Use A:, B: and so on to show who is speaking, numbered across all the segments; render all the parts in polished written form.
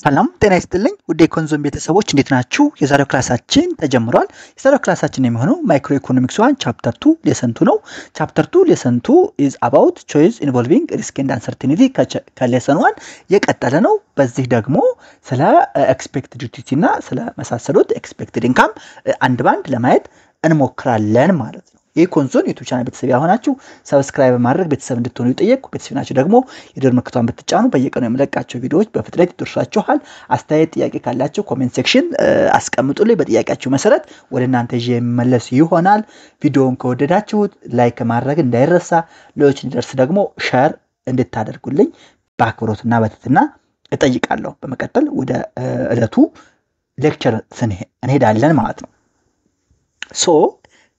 A: ሰላም ጤና ይስጥልኝ ውድ የኮንዞም ቤተሰቦች እንዴት ናችሁ? የዛሬው ክላሳችን ተጀምሯል። የዛሬው ክላሳችን የሚሆነው ማይክሮ ኢኮኖሚክስ 1 ቻፕተር 2 ሌሰን 2 ነው። ቻፕተር 2 ሌሰን 2 is about choice involving risk and uncertainty ከሌሰን 1 የቀጠለ ነው። በዚህ ደግሞ ስለ expected utility እና ስለ መሳሰሉት expected income አንድ ባንድ ለማየት እንሞክራለን ማለት ነው። የኮንዞን ዩቲዩብ ቻናል ቤተሰብ ያሆናችሁ ሰብስክራይብ በማድረግ ቤተሰብ እንድትሆኑ ይጠየቁ። ቤተሰብ ናችሁ ደግሞ የደወል ምልክቱን ብትጫኑ በየቀኑ የምለቃቸው ቪዲዮዎች በፍጥነት ይደርሷችኋል። አስተያየት ጥያቄ ካላችሁ ኮሜንት ሴክሽን አስቀምጡልኝ። በጥያቄያችሁ መሰረት ወደ እናንተ ይዤ የምመለስ ይሆናል። ቪዲዮውን ከወደዳችሁት ላይክ ማድረግ እንዳይረሳ፣ ሌሎች እንዲደርስ ደግሞ ሼር እንድታደርጉልኝ በአክብሮትና በትህትና እጠይቃለሁ። በመቀጠል ወደ ዕለቱ ሌክቸር እንሄዳለን ማለት ነው። ሶ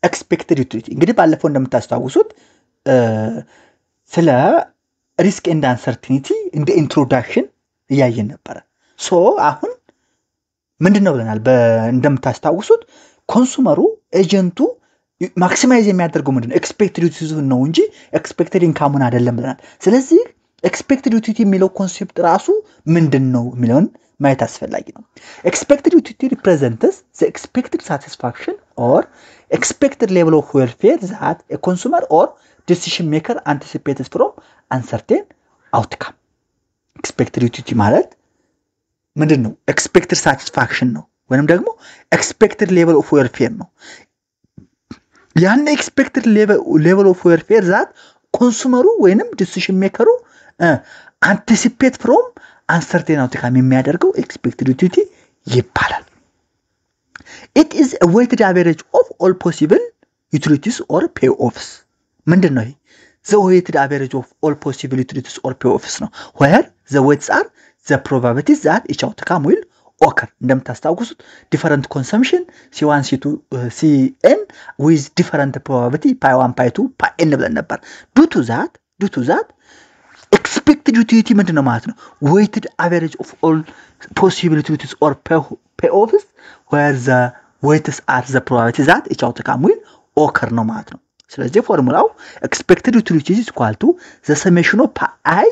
A: expected utility እንግዲህ ባለፈው እንደምታስታውሱት ስለ risk and uncertainty እንደ ኢንትሮዳክሽን እያየን ነበር። ሶ አሁን ምንድነው ብለናል? እንደምታስታውሱት ኮንሱመሩ ኤጀንቱ ማክሲማይዝ የሚያደርገው ምንድነው? expected utility ነው እንጂ expected income አይደለም ብለናል። ስለዚህ expected utility የሚለው ኮንሴፕት ራሱ ምንድነው የሚለውን ማየት አስፈላጊ ነው። expected utility represents the expected satisfaction or expected level of welfare that a consumer or decision maker anticipates from uncertain outcome. expected utility ማለት ምንድነው? expected satisfaction ነው ወይንም ደግሞ expected level of welfare ነው። ያን expected level of welfare that ኮንሱመሩ ወይንም decision maker anticipate from uncertain outcome የሚያደርገው expected utility ይባላል። It is a weighted average of all possible utilities or payoffs. ምንድነው ይሄ? The weighted average of all possible utilities or payoffs ነው. Where the weights are the probabilities that each outcome will occur. እንደምታስታውሱት different consumption C1 C2 Cn with different probability pi1 pi2 pi(n) ብለን ነበር. Due to that expected utility ምንድነው ማለት ነው? weighted average of all possible utilities or payoffs where the weights are the probability that each outcome will occur ነው ማለት ነው። ስለዚህ ፎርሙላው expected utility is equal to the summation of pi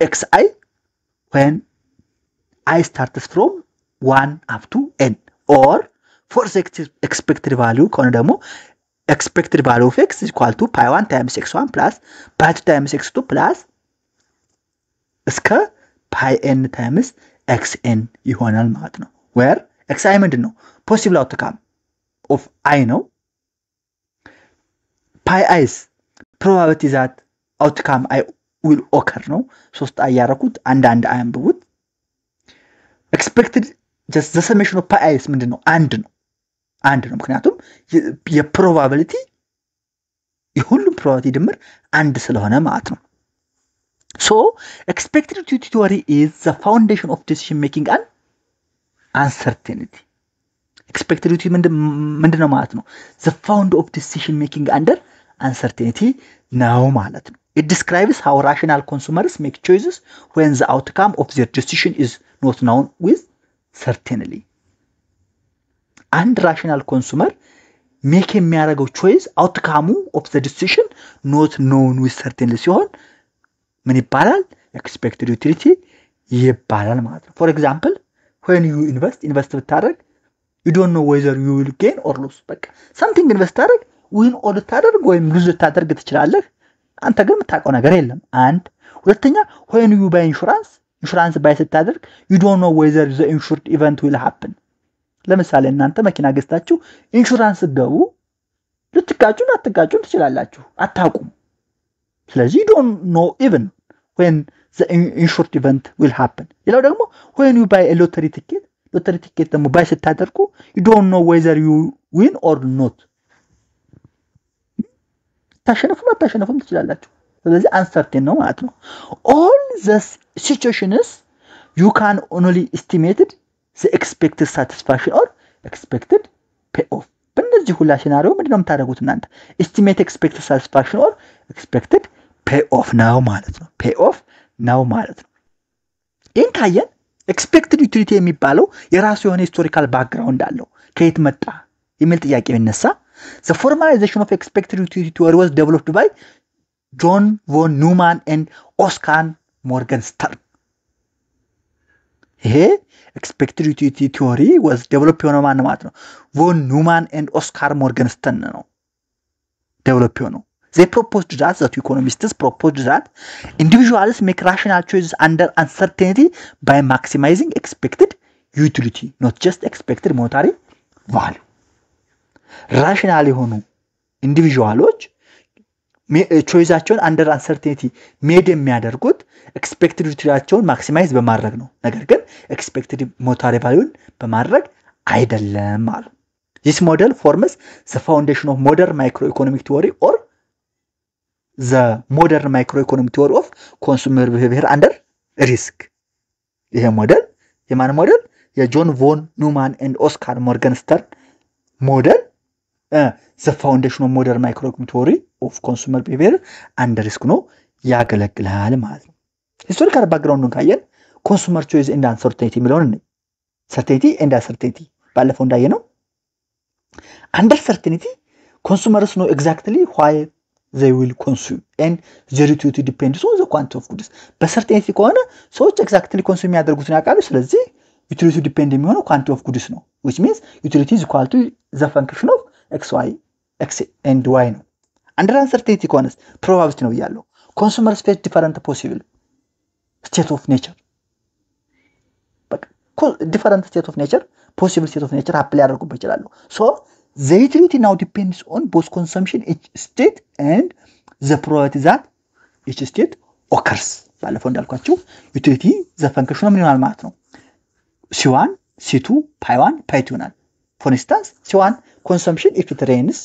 A: uxi when I starts from 1 up to n or for the expected value ከሆነ ደግሞ expected value of x is equal to pi1 times x1 plus pi2 times x2 plus እስከ pi(n) times xn ይሆናል ማለት ነው። where xi ምንድነው? possible outcome of I ነው። pi is probability that outcome I will occur ነው። ሶስት አያረኩት አንድ I አንብቡት። expected just the summation of pi is ምንድነው? አንድ ነው ምክንያቱም የፕሮባቢሊቲ የሁሉም ፕሮባቢሊቲ ድምር አንድ ስለሆነ ማለት ነው። So expected utility theory is the foundation of decision making and uncertainty. expected utility ምንድነው ማለት ነው? the fount of decision making under uncertainty ነው ማለት ነው። it describes how rational consumers make choices when the outcome of their decision is not known with certainty. and rational consumer make የሚያደርገው choice outcome of the decision not known with certainty ሲሆን ምን ይባላል? expected utility ይባላል ማለት ነው። for example when you invest ብታደርግ you don't know whether you will gain or lose። በቃ something invest ታደርግ win or ታደርግ ወይም lose ታደርግ ትችላለህ። አንተ ግን የምታውቀው ነገር የለም። አንድ ሁለተኛ when you buy insurance buy ስታደርግ you don't know whether the insured event will happen። ለምሳሌ እናንተ መኪና ገዝታችሁ ኢንሹራንስ ገቡ ልትጋጩ ትችላላችሁ፣ አታውቁም። ስለዚህ you don't know even when the insured event will happen። ሌላው ደግሞ when you buy a lottery ticket ደግሞ buy ስታደርጉ you don't know whether you win or not። ታሸነፉም ትችላላችሁ። ስለዚህ uncertain ነው ማለት ነው። all the situations you can only estimate the expected satisfaction or expected payoff። በእነዚህ ሁላ ሲናሪዮ ምንድነው የምታደርጉት እናንተ? estimate expected satisfaction or expected payoff ነው ማለት ነው። ይህን ካየን expected utility የሚባለው የራሱ የሆነ ሂስቶሪካል ባክግራውንድ አለው። ከየት መጣ የሚል ጥያቄ ቢነሳ the formalization of expected utility theory was developed by John von Neumann and Oscar Morgenstern. ይሄ expected utility theory was developed የሆነው ማን ማለት ነው? von Neumann and Oscar Morgenstern ነው develop የሆነው. They proposed that the two economists proposed that individuals make rational choices under uncertainty by maximizing expected utility, not just expected monetary value. rational የሆኑ ኢንዲቪጁዋሎች ቾይዛቸውን አንደር አንሰርቴኒቲ ሜድ የሚያደርጉት ኤክስፔክትድ ዩቲሊቲያቸውን ማክሲማይዝ በማድረግ ነው ነገር ግን ኤክስፔክትድ ሞኔታሪ ቫልዩን በማድረግ አይደለም ማለት this model forms the foundation of modern microeconomic theory or the modern microeconomic theory of consumer behavior under risk ይሄ ሞዴል የማን ሞዴል የጆን ቮን ኒውማን and ኦስካር ሞርገንስተርን ሞዴል the foundation of modern microeconomic theory of consumer behavior under risk ነው ያገለግላል ማለት ነው historical background ካየን consumer choice and uncertainty የሚለውን ነው certainty and uncertainty ባለፈው እንዳየነው under certainty consumers know exactly why they will consume and their utility depends on the quantity of goods በcertainty ከሆነ ሰዎች exactly consume ያደርጉትን ያውቃሉ ስለዚህ utility depend የሚሆነው quantity of goods ነው which means utility is equal to the function of xy x and y ነው under uncertainty ከሆነስ probability ነው ያለው consumers face different possible state of nature በቃ different state of nature possible state of nature apply ያደርጉበት ይችላሉ so the utility now depends on both consumption each state and the probability that each state occurs ባለፈው እንዳልኳችሁ utility the function ምን ይሆናል ማለት ነው c1 c2 pi1 pi2 ይሆናል for instance c1 consumption if it rains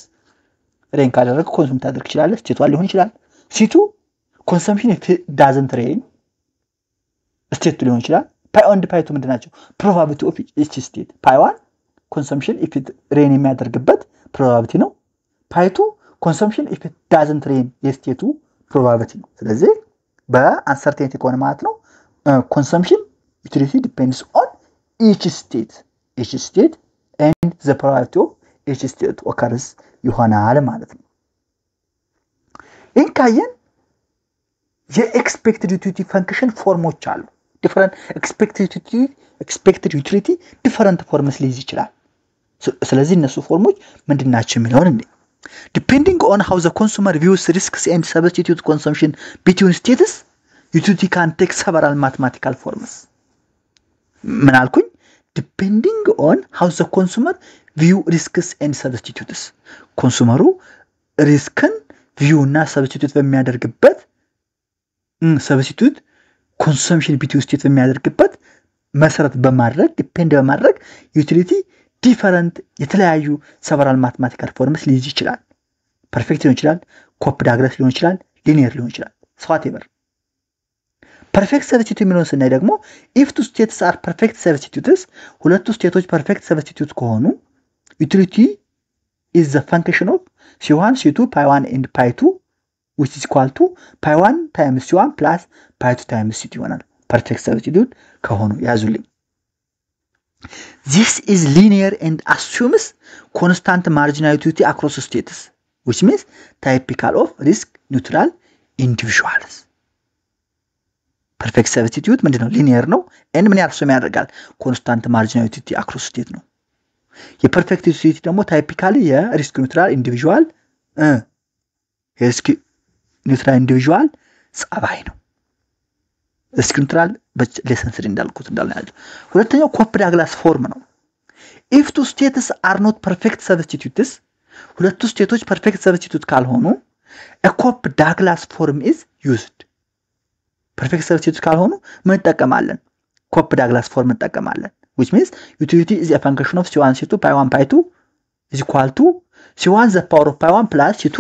A: rain ካደረገ ኮንሱም ታደርግ ይችላል ስቴቷ ሊሆን ይችላል c2 consumption if it doesn't rain ስቴት ሊሆን ይችላል pi1 and pi2 ምንድናቸው probability of each state pi1 consumption if it rain የሚያደርግበት probability ነው pi2 consumption if it doesn't rain የስቴቱ probability ነው ስለዚህ በuncertainty ከሆነ ማለት ነው consumption utility depends on each state and the probability of each state occurs ይሆናል ማለት ነው እንካየን የኤክስፔክትድ ዩቲሊቲ ፈንክሽን ፎርሞች አሉ different expected utility different forms ሊይዝ ይችላል ስለዚህ እነሱ ፎርሞች ምንድናቸው የሚለውን እንዴ depending on how the consumer views risks and substitute consumption between states utility can take several mathematical forms ምን አልኩኝ depending on how the consumer view risks and substitutes consumer riskን view እና substitute በሚያደርግበት substitute consumption between state በሚያደርግበት መሰረት በማድረግ depend በማድረግ utility different የተለያዩ several mathematical forms ሊይዝ ይችላል perfect ሊሆን ይችላል ኮፕ-ዳግላስ ሊሆን ይችላል linear ሊሆን ይችላል whatever perfect substitute የሚለውን ስናይ ደግሞ if two states are perfect substitutes ሁለቱ ስቴቶች perfect substitute ከሆኑ utility is the function of c1 c2 pi1 and pi2 which is equal to pi1 times c1 plus pi2 times c2 ይሆናል perfect substitute ከሆኑ ያዙልኝ this is linear and assumes constant marginal utility across states which means typical of risk neutral individuals perfect substitute ምንድነው linear ነው and ምን ያርሱም ያደርጋል constant marginal utility across state ነው የፐርፌክት ዩቲሊቲ ደግሞ ታይፒካሊ የሪስክ ኒውትራል ኢንዲቪጁዋል የሪስክ ኒውትራል ኢንዲቪጁዋል ጸባይ ነው ሪስክ ኒውትራል በሌሰን 3 እንዳልኩት እንዳልናችሁ ሁለተኛው ኮፕ-ዳግላስ ፎርም ነው if two states are not perfect substitutes ሁለቱ ስቴቶች perfect substitute ካልሆኑ a ኮፕ-ዳግላስ form is used perfect substitute ካልሆኑ ምን እንጠቀማለን ኮፕ-ዳግላስ ፎርም እንጠቀማለን which means utility is a function of c1 c2 pi1 pi2 is equal to c1 the power of pi1 plus c2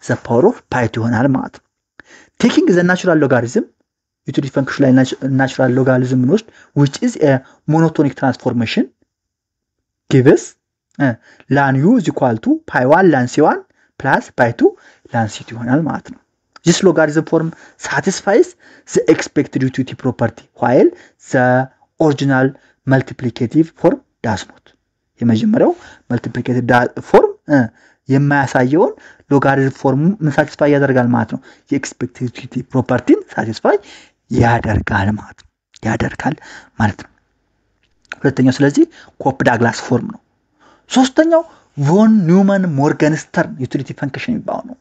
A: the power of pi2 ይሆናል ማለት ነው taking the natural logarithm utility function ላይ natural logarithm እንወስድ which is a monotonic transformation gives ln u is equal to pi1 ln c1 plus pi2 ln c2 ይሆናል ማለት ነው this logarithm form satisfies the expected utility property while the original multiplicative form does not የመጀመሪያው multiplicative form የማያሳየውን logarithm form ምን satisfy ያደርጋል ማለት ነው የኤክስፔክትድ ዩቲሊቲ ፕሮፐርቲን satisfy ያደርጋል ማለት ነው ሁለተኛው ስለዚህ ኮፕ ዳግላስ ፎርም ነው። ሶስተኛው ቮን ኒውማን ሞርጋንስተርን ዩቲሊቲ ፈንክሽን የሚባለው ነው።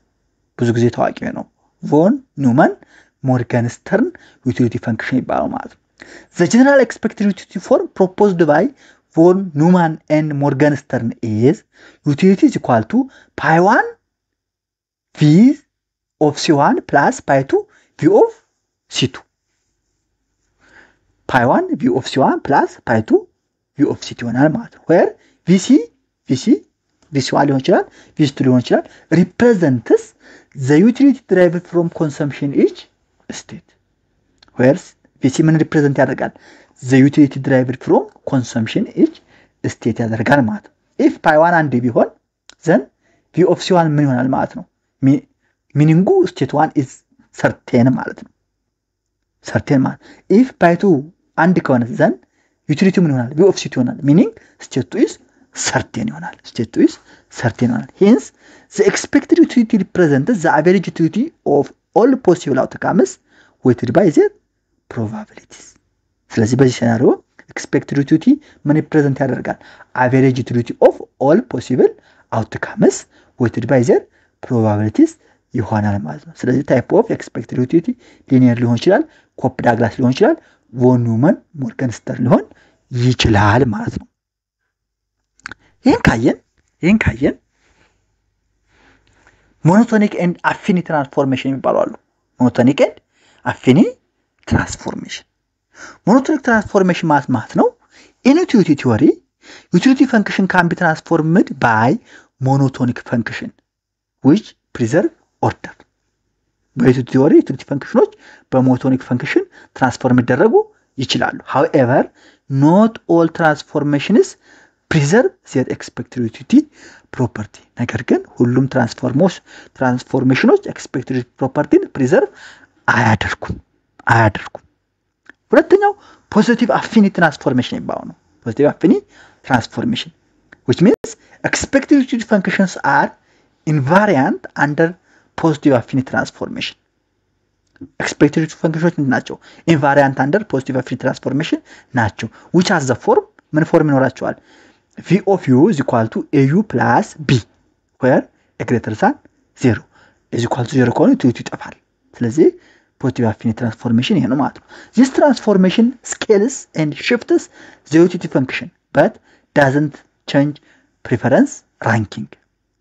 A: ብዙ ጊዜ ታዋቂ ነው። ቮን ኒውማን ሞርጋንስተርን ዩቲሊቲ ፈንክሽን የሚባለው ማለት ነው። The general expected utility form proposed by von Neumann and Morgenstern is utility is equal to pi1 v of c1 plus pi2 v of c2. pi1 v of c1 plus pi2 v of c2 ይሆናል ማለት ነው። where vc1 ሊሆን ይችላል vc2 ሊሆን ይችላል represents the utility derived from consumption each state. where vc ምን represent ያደርጋል? the utility derived from consumption each state ያደርጋል ማለት ነው። if pi1 አንድ ቢሆን then v of c1 ምን ይሆናል ማለት ነው? ሚኒንጉ state 1 is certain ማለት ነው። certain ማለት if pi2 አንድ ከሆነ then utility ምን ይሆናል? v of c2 ይሆናል። meaning state 2 is certain ይሆናል። state 2 is certain ይሆናል። hence the expected utility represents the average utility of all possible outcomes weighted by their probabilities. ስለዚህ በዚህ ሴናሪዮ expected utility ምን represent ያደርጋል? average utility of all possible outcomes weighted by their probabilities ይሆናል ማለት ነው። ስለዚህ type of expected utility linear ሊሆን ይችላል፣ ኮፕ ዳግላስ ሊሆን ይችላል፣ ቮን ኒውማን ሞርጋንስተርን ሊሆን ይችላል ማለት ነው። ይሄን ካየን ሞኖቶኒክ ኤንድ አፊኒ ትራንስፎርሜሽን የሚባሉ አሉ። ሞኖቶኒክ ኤንድ አፊኒ ትራንስፎርሜሽን ሞኖቶኒክ ትራንስፎርሜሽን ማለት ነው in utility theory utility function can be transformed by monotonic function which preserve order. በዩቲሊቲ ቲዮሪ utility functions በሞኖቶኒክ ፈንክሽን ትራንስፎርም ይደረጉ ይችላሉ። however not all transformations preserve their expected utility property. ነገር ግን ሁሉም ትራንስፎርሜሽኖች expected utility property preserve አያደርጉም። ሁለተኛው positive affinity transformation ይባላል ነው። positive affinity transformation which means expected utility functions are invariant under positive affinity transformation. expected utility functions ናቸው invariant under positive affinity transformation ናቸው which has the form ምን ፎርም ይኖራቸዋል? v of u is equal to au plus b where a greater than 0 is equal to 0 ከሆነ utility ይጠፋል። ስለዚህ positive affinity transformation ይሄ ነው ማለት ነው። this transformation scales and shifts the utility function but doesn't change preference ranking.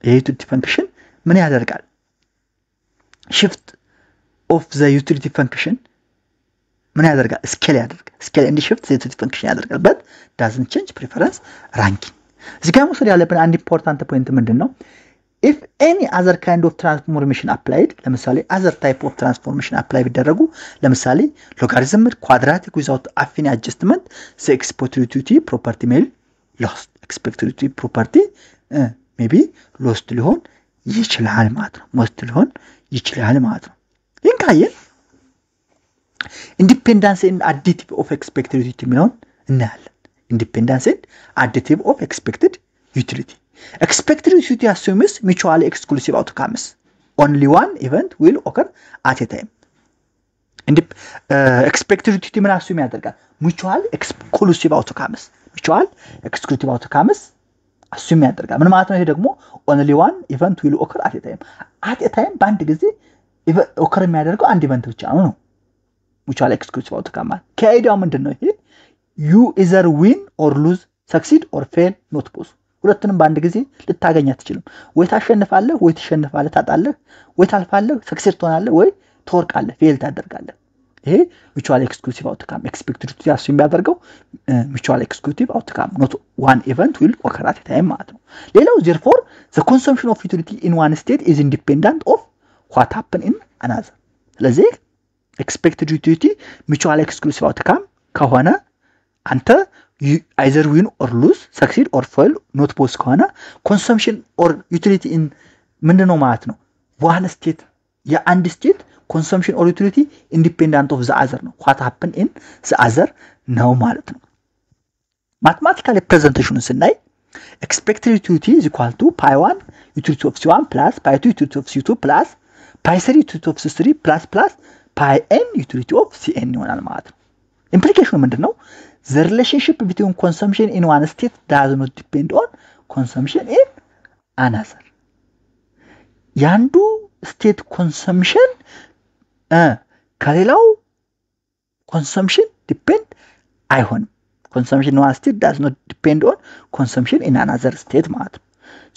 A: ይሄ utility function ምን ያደርጋል? shift of the utility function ምን ያደርጋል? scale and shift the utility function ያደርጋል but doesn't change preference ranking. እዚህ ጋር መውሰድ ያለብን አንድ important point ምንድነው? if any other kind of transformation applied ለምሳሌ other type of transformation apply ቢደረጉ ለምሳሌ logarithm quadratic without affine adjustment the expected utility property may lost. expected utility property maybe lost ሊሆን ይችላል ማለት ነው። most ሊሆን ይችላል ማለት ነው። ይሄን ካየን independence and additive of expected utility የሚለውን እናያለን። independence and additive of expected utility. Expected utility assumes mutually exclusive outcomes. Only one event will occur at a time. Expected utility ምን assume ያደርጋል? mutual exclusive outcomes. mutual exclusive outcomes assume ያደርጋል። ምን ማለት ነው? ይሄ ደግሞ only one event will occur at a time. at a time በአንድ ጊዜ occur የሚያደርገው አንድ ኢቨንት ብቻ ነው። mutual exclusive outcome ማለት ከአይዲያው ምንድነው? ይሄ you either win or lose, succeed or fail, not both. ሁለቱንም በአንድ ጊዜ ልታገኝ አትችልም። ወይ ታሸንፋለህ ወይ ትሸንፋለህ፣ ታጣለህ ወይ ታልፋለህ፣ ሰክሴስ ትሆናለህ ወይ ትወርቃለህ፣ ፌል ታደርጋለህ። ይሄ mutual exclusive outcome expected utility assume የሚያደርገው mutual exclusive outcome not one event will occur at a time ማለት ነው። ሌላው therefore the consumption of utility in one state is independent of what happen in another. ስለዚህ expected utility mutual exclusive outcome ከሆነ አንተ either win or lose, succeed or fail, not both ከሆነ consumption or utility in ምንድነው ማለት ነው? one state የአንድ state consumption or utility independent of the other ነው። what happen in the other ነው ማለት ነው። mathematical representation ስናይ expected utility is equal to pi1 utility of c1 plus pi2 utility of c2 plus pi3 utility of c3 plus pi n utility of cn ይሆናል ማለት ነው። implication ምንድነው? the relationship between consumption in one state does not depend on consumption in another ያንዱ state consumption ከሌላው consumption depend አይሆንም consumption in one state does not depend on consumption in another state ማለት ነው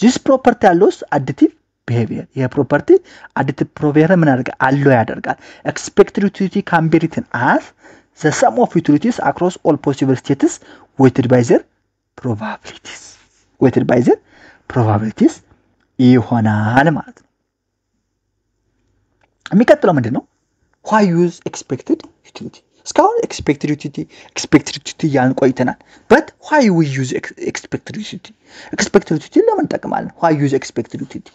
A: this property allows additive behavior ይሄ property additive behavior ምን ያደርጋል allow ያደርጋል expected utility can be written as the sum of utilities across all possible states weighted by their probabilities ይሆናል ማለት ነው የሚከተለው ምንድነው why use expected utility እስካሁን expected utility ያን ቆይተናል but why we use expected utility ለምን እንጠቀማለን why use expected utility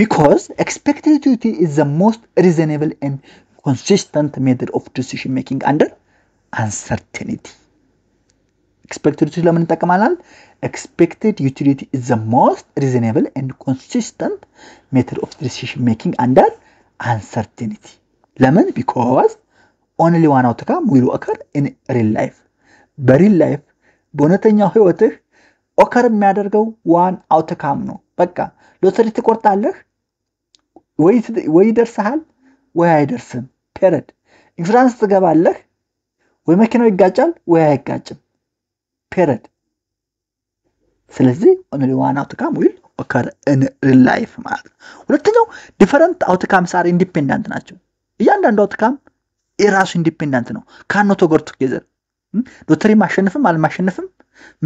A: because expected utility is the most reasonable and consistent method of decision making under uncertainty expected utility ለምን እንጠቀማለን expected utility is the most reasonable and consistent method of decision making under uncertainty ለምን because only one outcome will occur in real life በreal life በእውነተኛው ህይወትህ occur የሚያደርገው one outcome ነው በቃ ሎተሪ ትቆርጣለህ ወይ ይደርሳል ወይ አይደርስም period ኢንሹራንስ ትገባለህ ወይ መኪናው ይጋጫል ወይ አይጋጭም period ስለዚህ only one outcome will occur in real life ማለት ሁለተኛው different outcomes are independent ናቸው እያንዳንዱ outcome የራሱ ኢንዲፔንደንት ነው cannot go together ሎተሪ ማሸነፍም አለማሸነፍም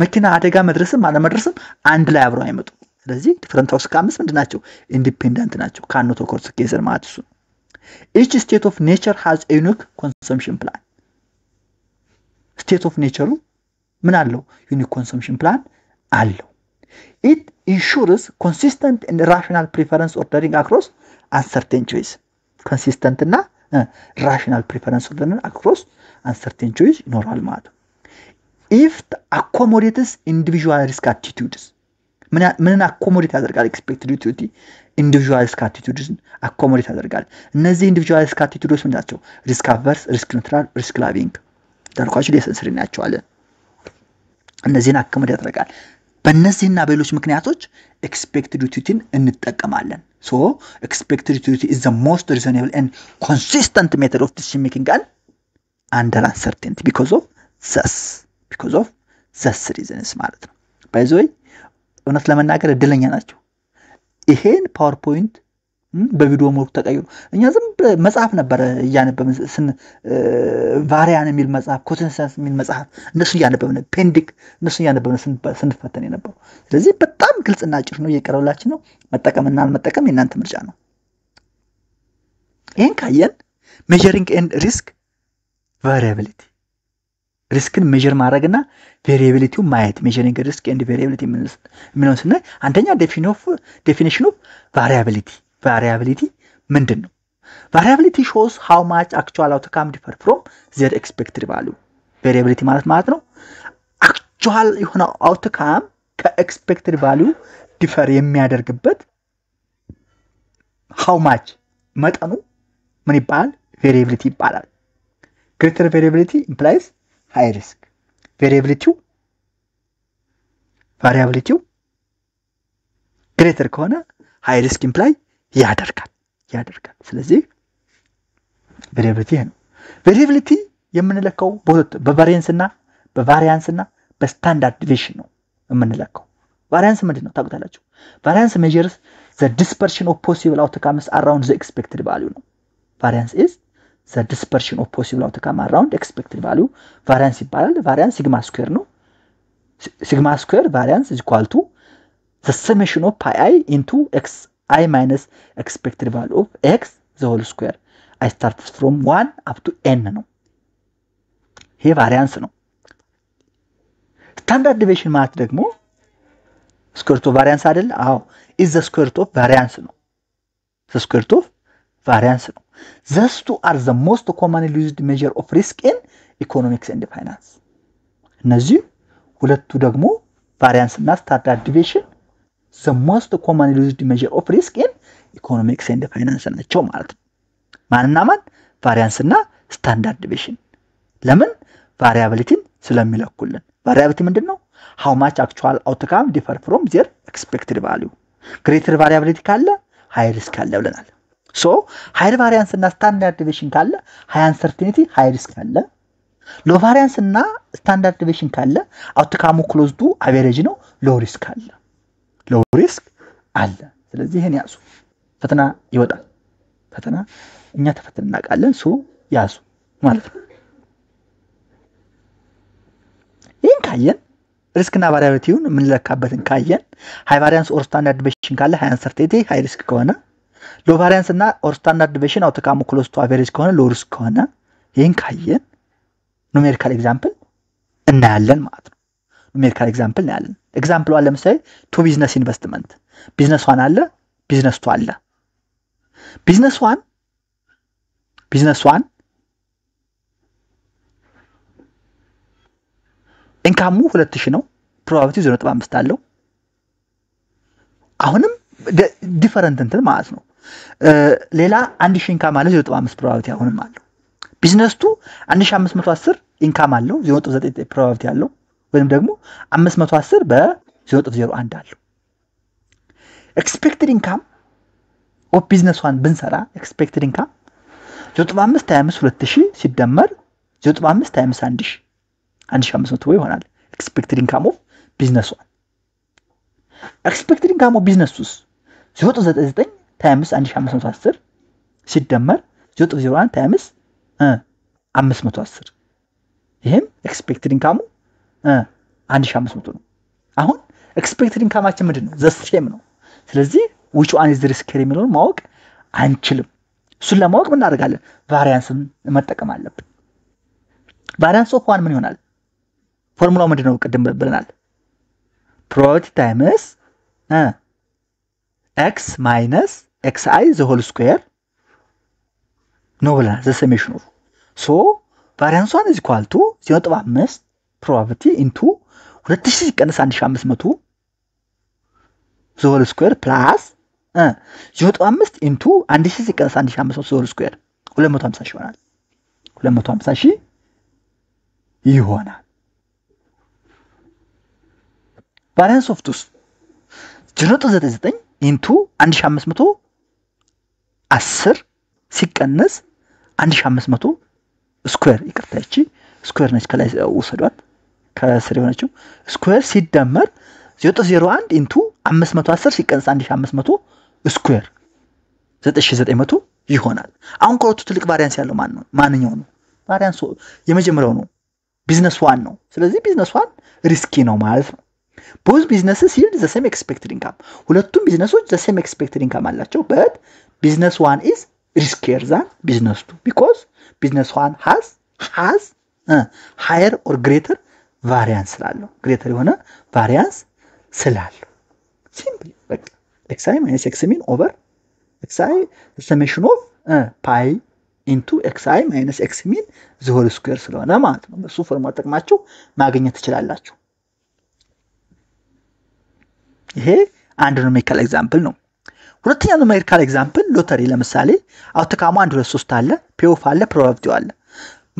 A: መኪና አደጋ መድረስም አለመድረስም አንድ ላይ አብረው አይመጡ ስለዚህ different outcomes ምንድናቸው ኢንዲፔንደንት ናቸው cannot go together ማለት ነው each state of nature has a unique consumption plan state of nature ምን አለው unique consumption plan አለው it ensures consistent and rational preference ordering across uncertain choice consistent እና rational preference ordering across uncertain choice ይኖራል ማለት if accommodates individual risk attitudes ምን accommodate ያደርጋል expected utility individual risk attitudes accommodate ያደርጋል እነዚህ individual risk attitudes ምንድናቸው risk averse risk neutral risk loving ዳርኳችሁ ሌሰንስሪ ናቸዋለን እነዚህን accommodate ያደርጋል በእነዚህና በሌሎች ምክንያቶች expected utility እንጠቀማለን so expected utility is the most reasonable and consistent method of decision making under uncertainty because of this reasons ማለት ነው by the way እውነት ለመናገር እድለኛ ናቸው ይሄን ፓወርፖይንት በቪዲዮ ሞልኩ ተቀይሩ እኛ ዝም መጽሐፍ ነበር ያነበብን ቫሪያን የሚል መጽሐፍ ኮንሰንሰስ የሚል መጽሐፍ እነሱ ያነበብን ፔንዲክ እነሱ ያነበብን ስንፈተን የነበረው ስለዚህ በጣም ግልጽና አጭር ነው እየቀረበላችሁ ነው መጠቀምና አልመጠቀም የናንተ ምርጫ ነው ይሄን ካየን measuring and risk variability ሪስክን ሜጀር ማድረግና ቬሪያቢሊቲው ማየት measuring risk and variability ምንድነው ስናይ አንደኛ definition of variability ምንድነው variability shows how much actual outcome differ from their expected value variability ማለት ነው actual የሆነ outcome ከexpected value differ የሚያደርግበት how much መጠኑ ምን ይባላል variability ይባላል greater variability implies high risk variability greater ከሆነ high risk imply ያደርጋል ስለዚህ variability የምንለካው በቫሪያንስ እና በስታንዳርድ ዲቪዬሽን ነው የምንለካው variance ምንድነው ታውቁታላችሁ variance measures the dispersion of possible outcomes around the expected value ነው variance is the dispersion of possible outcome around expected value variance ይባላል variance sigma square ነው sigma square variance is equal to the summation of pi I into xi minus expected value of x the whole square I start from 1 up to n ነው ይሄ variance ነው standard deviation ማለት ደግሞ square root of variance አይደል አዎ is the square root of variance ነው the square root of variance ነው these two are the most commonly used measure of risk in economics and finance እነዚህ ሁለቱ ደግሞ variance እና standard deviation the most commonly used measure of risk in economics and finance ናቸው ማለት ነው ማንና ማን variance እና standard deviation ለምን variability ስለሚለኩልን variability ምንድነው how much actual outcome differ from their expected value greater variability ካለ high risk አለ ብለናል so high variance እና standard deviation ካለ high uncertainty high risk አለ low variance እና standard deviation ካለ outcome close to average ነው low risk አለ ስለዚህ ይሄን ያዙ ፈተና ይወጣል ፈተና እኛ ተፈተን እናውቃለን ሶ ያዙ ማለት ነው ይሄን ካየን ሪስክና ቫሪያቢሊቲውን ምን ለካበትን ካየን ሃይ ቫሪያንስ ኦር ስታንዳርድ ዲቪዬሽን ካለ ሃይ አንሰርቴኒቲ ሃይ ሪስክ ከሆነ ሎ ቫሪያንስ እና ኦር ስታንዳርድ ዲቪዬሽን አውትካሙ ክሎዝ ቱ አቨሬጅ ከሆነ ሎ ሪስክ ከሆነ ይሄን ካየን ኑሜሪካል ኤግዛምፕል እናያለን ማለት ነው ኑሜሪካል ኤግዛምፕል እናያለን ኤግዛምፕሉ አለ ለምሳሌ ቱ ቢዝነስ ኢንቨስትመንት ቢዝነስ 1 አለ ቢዝነስ 2 አለ ቢዝነስ 1 ኢንካሙ 2000 ነው ፕሮባቢሊቲ 0.5 አለው አሁንም ዲፈረንት እንትን ማለት ነው ሌላ 1000 ኢንካም አለ 0.5 ፕሮባቢሊቲ አሁንም አለው ቢዝነስ 2 1510 ኢንካም አለው 0.9 ፕሮባቢሊቲ አለው ወይንም ደግሞ 510 በ0.01 አለው expected income of business 1 ብንሰራ expected income 0.5 times 2000 ሲደመር 0.5 times 1000 1500 ይሆናል expected income of business 1 expected income of business 2 0.99 times 1510 ሲደመር 0.01 times 510 ይሄም expected income 1500 ነው አሁን expected incomeአችን ምንድነው the same ነው ስለዚህ which one is the riskier የሚለውን ማወቅ አንችልም እሱን ለማወቅ ምን እናደርጋለን ቫሪያንስን መጠቀም አለብን ቫሪያንስ ኦፍ 1 ምን ይሆናል ፎርሙላው ምንድነው ቀደም ብለናል probability times x minus xi the whole square ነው ብለናል the summation of so variance 1 is equal to 0.5 probability into 2000 ሲቀነስ 1500 the whole square plus 0.5 into 1000 ሲቀነስ 1500 the whole square 250 ይሆናል 250 ይሆናል variance of 2 0.99 into 1500 10 ሲቀነስ 1500 ስኩዌር ይቅርታቺ ስኩዌር ነች ከላይ ወሰዷት ከስር የሆነችው ስኩዌር ሲደመር 0.01 into 510 ሲቀነስ 1500 ስኩዌር 9900 ይሆናል አሁን ከሁለቱ ትልቅ ቫሪያንስ ያለው ማንኛው ነው ቫሪያንስ የመጀመሪያው ነው ቢዝነስ 1 ነው ስለዚህ ቢዝነስ 1 ሪስኪ ነው ማለት ነው both businesses yield the same expected income ሁለቱም ቢዝነሶች the same expected income አላቸው but business 1 is riskier than business 2 because business 1 has higher or greater variance ስላለው greater የሆነ variance ስላለው simply በቃ xi minus x mean over xi the summation of pi into xi minus x mean the whole square ስለሆነ ማለት ነው በሱ ፎርሙላ ተጠቅማችሁ ማግኘት ትችላላችሁ ይሄ አንድ ኑሜሪካል ኤግዛምፕል ነው ሁለተኛው ኑሜሪካል ኤግዛምፕል ሎተሪ ለምሳሌ አውትካሙ 1 2 3 አለ ፔኦፍ አለ ፕሮባቢሊቲው አለ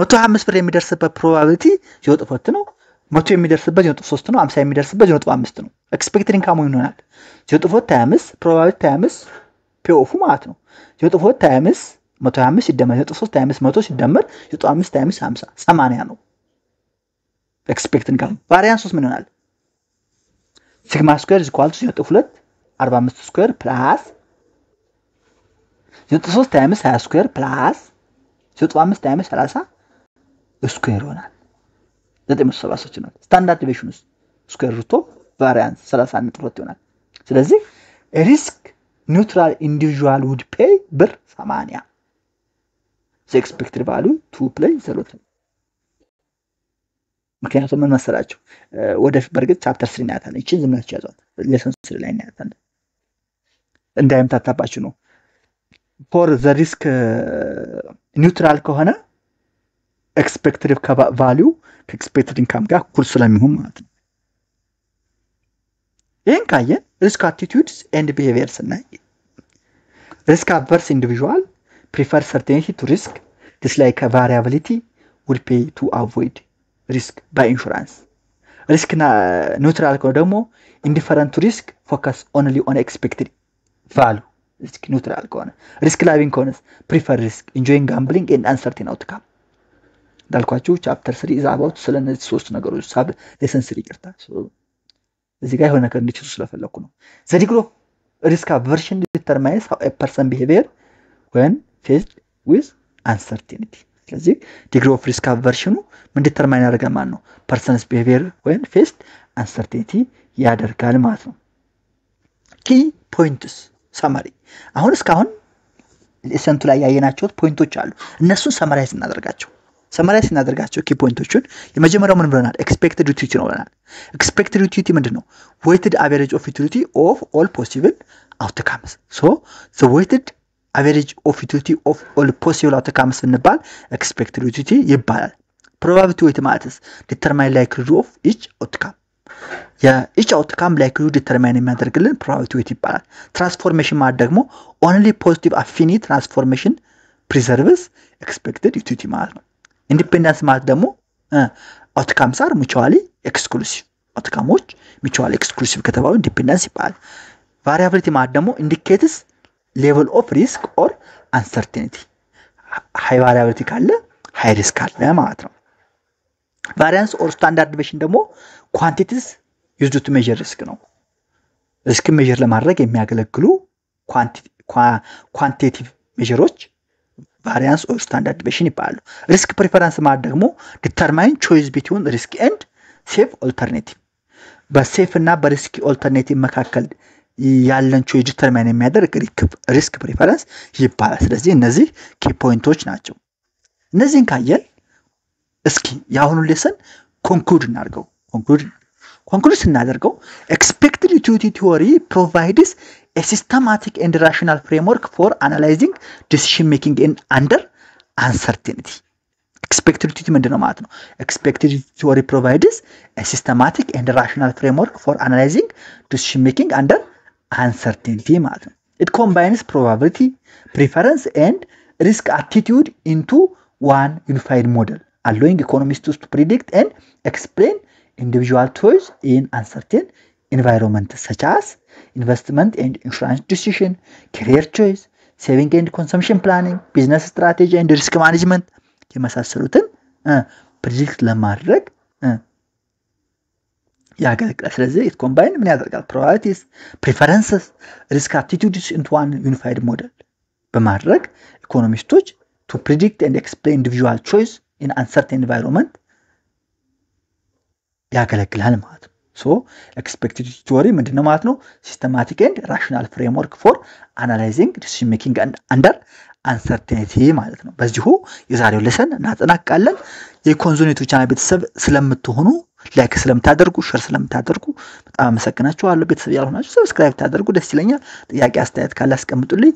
A: 125 ብር የሚደርስበት ፕሮባቢሊቲ 0.4 ነው 100 የሚደርስበት 0.3 ነው 50 የሚደርስበት 0.5 ነው ኤክስፔክትድ ኢንካሙ ይሆናል 0.4 ታይምስ ፕሮባቢሊቲ ታይምስ ፔኦፍ ማለት ነው 0.4 ታይምስ 125 ሲደመር 0.3 ታይምስ 100 ሲደመር 0.5 ታይምስ 50 80 ነው ኤክስፔክትድ ኢንካም ቫሪያንስ ምን ይሆናል sigma square is equal to 0.2 45 square plus 0.3 times 20 square plus 0.5 times 30 square ይሆናል 977 ነው ስታንዳርድ ዲቪዬሽን ስኩዌር ሩት ኦፍ ቫሪያንስ 30.2 ይሆናል ስለዚህ risk neutral individual would pay ብር 80 the expected value to play the lottery ምክንያቱም ምን መሰላችሁ ወደፊት በርግጥ ቻፕተር 3 እናያታለን እቺ ዝም ብላችሁ ያዟት ሌሰን 3 ላይ እናያታለን እንዳይምታታባችሁ ነው for the risk neutral ከሆነ expected value expected income ጋር እኩል ስለሚሆን ማለት ነው ይሄን ካየን risk attitudes and behaviors እና risk averse individual prefer certainty to risk dislike variability would pay to avoid risk by insurance. Risk neutral ከሆነ ደግሞ indifferent to risk focus only on expected value. Risk neutral ከሆነ risk loving ከሆነ prefer risk enjoying gambling and uncertain outcome. እንዳልኳችሁ ቻፕተር 3 is about ስለነዚህ ሶስት ነገሮች ሳብ ሌሰን 3 ይቅርታ እዚህ ጋር የሆነ ነገር እንዲችሉ ስለፈለኩ ነው the degree of risk aversion determines how a person behavior when faced with uncertainty ስለዚህ degree of risk aversion ምን ዲተርማይን ያደርጋል ማለት ነው person's behavior when faced uncertainty ያደርጋል ማለት ነው key points summary አሁን እስካሁን ሌሰንቱ ላይ ያየናቸው ፖይንቶች አሉ እነሱን ሰማራይዝ እናደርጋቸው ኪ ፖይንቶቹን የመጀመሪያው ምን ብለናል expected utility ነው ብለናል expected utility ምንድነው weighted average of utility of all possible outcomes so the weighted average of utility of all possible outcomes እንባል expected utility ይባላል probability weight ማለትስ determine likelihood of each outcome each outcome likelihood determine የሚያደርግልን probability weight ይባላል transformation ማለት ደግሞ only positive affinity transformation preserves expected utility ማለት ነው independence ማለት ደግሞ outcomes are mutually exclusive outcomes mutually exclusive ከተባሉ independence ይባላል variability ማለት ደግሞ indicates level of risk or uncertainty high variability ካለ high risk ካለ ማለት ነው variance or standard deviation ደግሞ quantities used to measure risk ነው risk measure ለማድረግ የሚያገለግሉ quantitative measures variance or standard deviation ይባላሉ risk preference ማለት ደግሞ determine choice between risk and safe alternative በsafe እና በሪስክ alternative መካከል ያለን choice determine የሚያደርግ risk preference ይባላል ስለዚህ እነዚህ key points ናቸው እነዚህን ካየን እስኪ ያሁኑ ሌሰን conclude እናድርገው conclude ስናደርገው expected utility theory provides a systematic and rational framework for analyzing decision making under uncertainty expected utility ምንድነው ማለት ነው expected theory provides a systematic and rational framework for analyzing decision making under uncertainty ማለት ነው it combines probability preference and risk attitude into one unified model allowing economists to predict and explain individual choice in uncertain environments such as investment and insurance decision, career choice, saving and consumption planning, business strategy and risk management የመሳሰሉትን predict ለማድረግ ያገለግላል ስለዚህ it combine ምን ያደርጋል probabilities preferences risk attitudes into one unified model በማድረግ ኢኮኖሚስቶች to predict and explain individual choice in uncertain environment ያገለግላል ማለት ነው so expected theory ምንድነው ማለት ነው systematic and rational framework for analyzing decision making under uncertainty ማለት ነው በዚሁ የዛሬው ሌሰን እናጠናቅቃለን የኮንዞኔቱ ቻናል ቤተሰብ ስለምትሆኑ ላይክ ስለምታደርጉ ሼር ስለምታደርጉ በጣም አመሰግናችኋለሁ ቤተሰብ ያልሆናችሁ ሰብስክራይብ ታደርጉ ደስ ይለኛል ጥያቄ አስተያየት ካለ አስቀምጡልኝ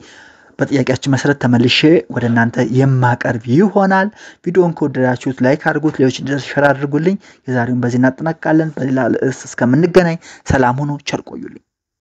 A: በጥያቄያችሁ መሰረት ተመልሼ ወደ እናንተ የማቀርብ ይሆናል ቪዲዮውን ከወደዳችሁት ላይክ አድርጉት ሌሎች እንዲደርስ ሼር አድርጉልኝ የዛሬውን በዚህ እናጠናቅቃለን በሌላ ርዕስ እስከምንገናኝ ሰላም ሁኑ ቸር ቆዩልኝ